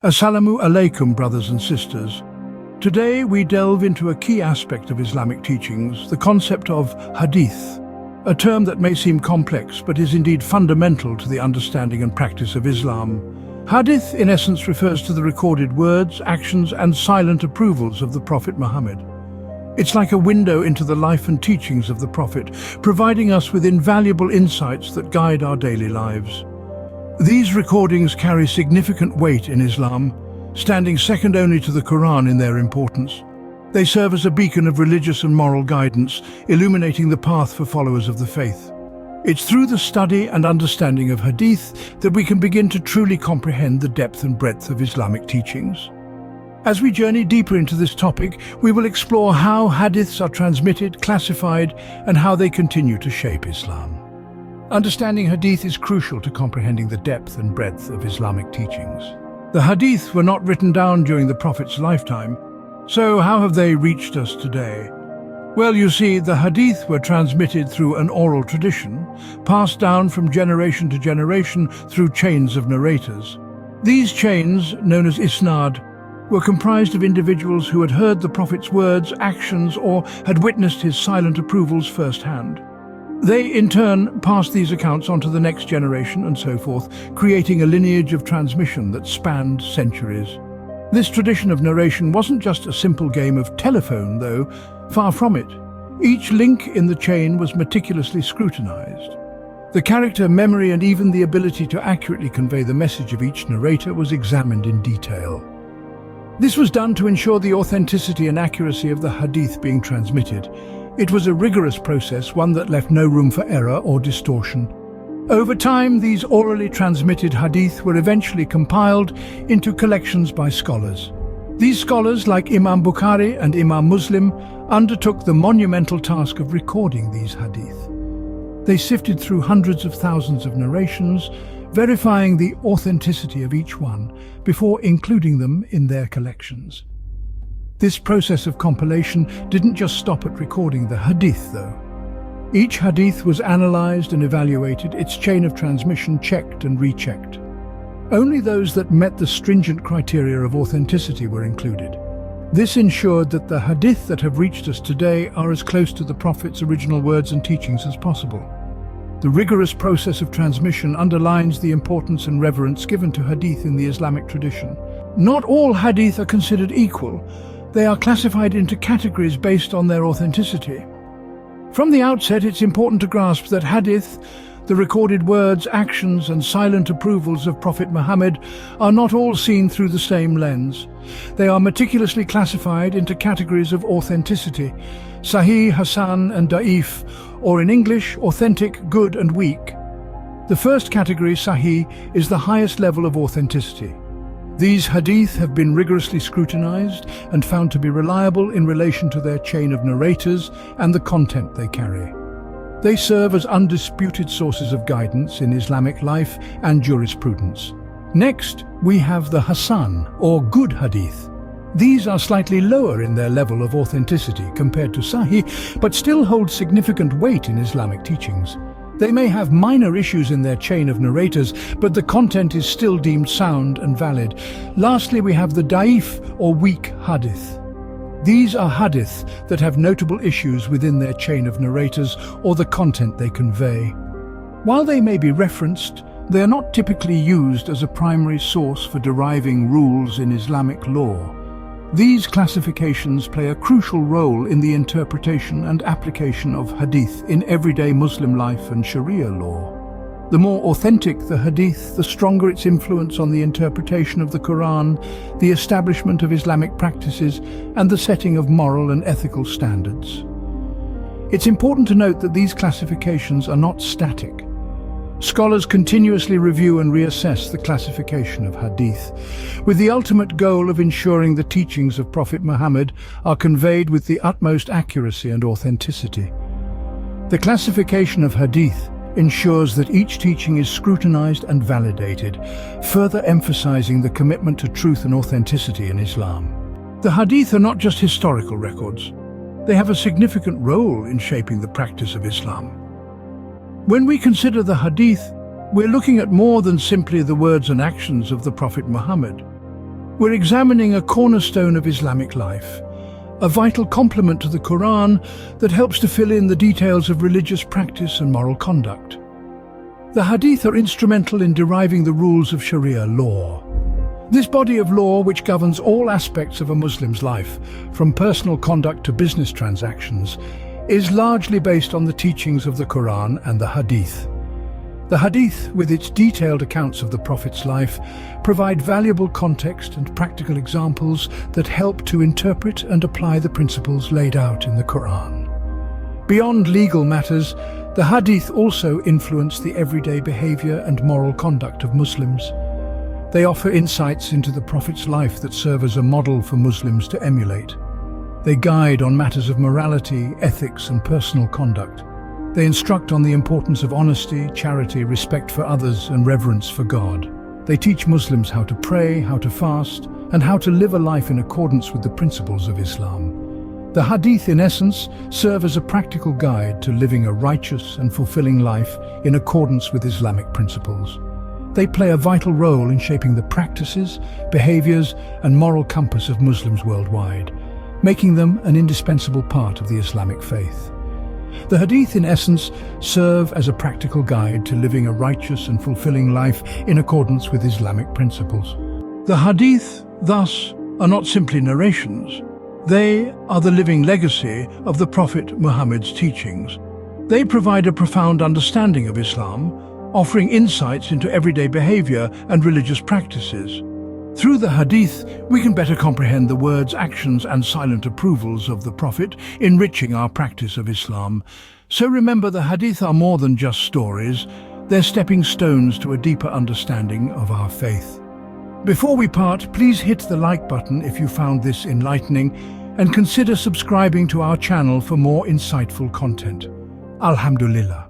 Assalamu alaikum, brothers and sisters. Today we delve into a key aspect of Islamic teachings, the concept of Hadith, a term that may seem complex but is indeed fundamental to the understanding and practice of Islam. Hadith, in essence, refers to the recorded words, actions and silent approvals of the Prophet Muhammad. It's like a window into the life and teachings of the Prophet, providing us with invaluable insights that guide our daily lives. These recordings carry significant weight in Islam, standing second only to the Quran in their importance. They serve as a beacon of religious and moral guidance, illuminating the path for followers of the faith. It's through the study and understanding of Hadith that we can begin to truly comprehend the depth and breadth of Islamic teachings. As we journey deeper into this topic, we will explore how Hadiths are transmitted, classified, and how they continue to shape Islam. Understanding Hadith is crucial to comprehending the depth and breadth of Islamic teachings. The Hadith were not written down during the Prophet's lifetime, so how have they reached us today? Well, you see, the Hadith were transmitted through an oral tradition, passed down from generation to generation through chains of narrators. These chains, known as isnad, were comprised of individuals who had heard the Prophet's words, actions, or had witnessed his silent approvals firsthand. They, in turn, passed these accounts on to the next generation and so forth, creating a lineage of transmission that spanned centuries. This tradition of narration wasn't just a simple game of telephone, though, far from it. Each link in the chain was meticulously scrutinized. The character, memory, and even the ability to accurately convey the message of each narrator was examined in detail. This was done to ensure the authenticity and accuracy of the Hadith being transmitted. It was a rigorous process, one that left no room for error or distortion. Over time, these orally transmitted hadith were eventually compiled into collections by scholars. These scholars, like Imam Bukhari and Imam Muslim, undertook the monumental task of recording these hadith. They sifted through hundreds of thousands of narrations, verifying the authenticity of each one before including them in their collections. This process of compilation didn't just stop at recording the hadith, though. Each hadith was analyzed and evaluated, its chain of transmission checked and rechecked. Only those that met the stringent criteria of authenticity were included. This ensured that the hadith that have reached us today are as close to the Prophet's original words and teachings as possible. The rigorous process of transmission underlines the importance and reverence given to hadith in the Islamic tradition. Not all hadith are considered equal. They are classified into categories based on their authenticity. From the outset, it's important to grasp that hadith, the recorded words, actions and silent approvals of Prophet Muhammad, are not all seen through the same lens. They are meticulously classified into categories of authenticity: Sahih, Hasan and Da'if, or in English, authentic, good and weak. The first category, Sahih, is the highest level of authenticity. These hadith have been rigorously scrutinized and found to be reliable in relation to their chain of narrators and the content they carry. They serve as undisputed sources of guidance in Islamic life and jurisprudence. Next, we have the Hasan, or good hadith. These are slightly lower in their level of authenticity compared to Sahih, but still hold significant weight in Islamic teachings. They may have minor issues in their chain of narrators, but the content is still deemed sound and valid. Lastly, we have the Da'if, or weak hadith. These are hadith that have notable issues within their chain of narrators or the content they convey. While they may be referenced, they are not typically used as a primary source for deriving rules in Islamic law. These classifications play a crucial role in the interpretation and application of hadith in everyday Muslim life and Sharia law. The more authentic the hadith, the stronger its influence on the interpretation of the Quran, the establishment of Islamic practices, and the setting of moral and ethical standards. It's important to note that these classifications are not static. Scholars continuously review and reassess the classification of hadith, with the ultimate goal of ensuring the teachings of Prophet Muhammad are conveyed with the utmost accuracy and authenticity. The classification of hadith ensures that each teaching is scrutinized and validated, further emphasizing the commitment to truth and authenticity in Islam. The hadith are not just historical records. They have a significant role in shaping the practice of Islam. When we consider the hadith, we're looking at more than simply the words and actions of the Prophet Muhammad. We're examining a cornerstone of Islamic life, a vital complement to the Quran that helps to fill in the details of religious practice and moral conduct. The Hadith are instrumental in deriving the rules of Sharia law. This body of law, which governs all aspects of a Muslim's life, from personal conduct to business transactions, is largely based on the teachings of the Quran and the Hadith. The Hadith, with its detailed accounts of the Prophet's life, provide valuable context and practical examples that help to interpret and apply the principles laid out in the Quran. Beyond legal matters, the Hadith also influence the everyday behavior and moral conduct of Muslims. They offer insights into the Prophet's life that serve as a model for Muslims to emulate. They guide on matters of morality, ethics, and personal conduct. They instruct on the importance of honesty, charity, respect for others, and reverence for God. They teach Muslims how to pray, how to fast, and how to live a life in accordance with the principles of Islam. The Hadith, in essence, serve as a practical guide to living a righteous and fulfilling life in accordance with Islamic principles. They play a vital role in shaping the practices, behaviors, and moral compass of Muslims worldwide, making them an indispensable part of the Islamic faith. The Hadith, in essence, serve as a practical guide to living a righteous and fulfilling life in accordance with Islamic principles. The Hadith, thus, are not simply narrations. They are the living legacy of the Prophet Muhammad's teachings. They provide a profound understanding of Islam, offering insights into everyday behavior and religious practices. Through the Hadith, we can better comprehend the words, actions, and silent approvals of the Prophet, enriching our practice of Islam. So remember, the Hadith are more than just stories. They're stepping stones to a deeper understanding of our faith. Before we part, please hit the like button if you found this enlightening, and consider subscribing to our channel for more insightful content. Alhamdulillah.